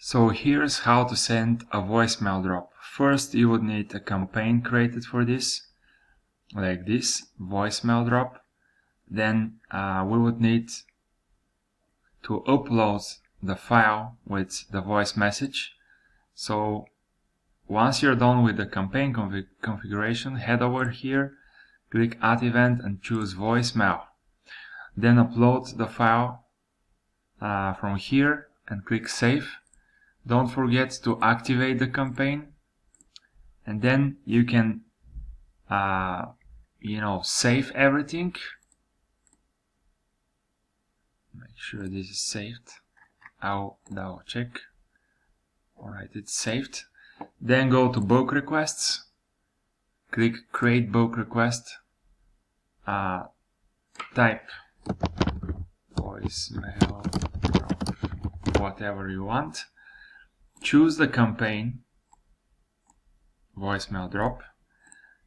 So here's how to send a voicemail drop. First, you would need a campaign created for this, like this, voicemail drop. Then we would need to upload the file with the voice message. So once you're done with the campaign configuration, head over here, click Add Event and choose Voicemail. Then upload the file from here and click Save. Don't forget to activate the campaign, and then you can save everything. Make sure this is saved. I'll double check. Alright, it's saved. Then go to bulk requests, click create bulk request, type voicemail drop, whatever you want. Choose the campaign, voicemail drop,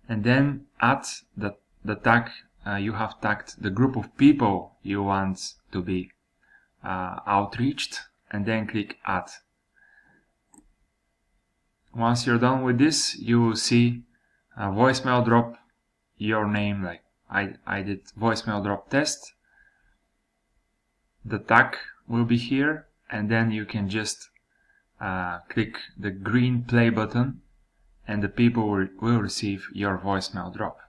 and then add the tag. You have tagged the group of people you want to be outreached, and then click add. Once you're done with this, you will see a voicemail drop, your name, like I did voicemail drop test. The tag will be here, and then you can just click the green play button, and the people will receive your voicemail drop.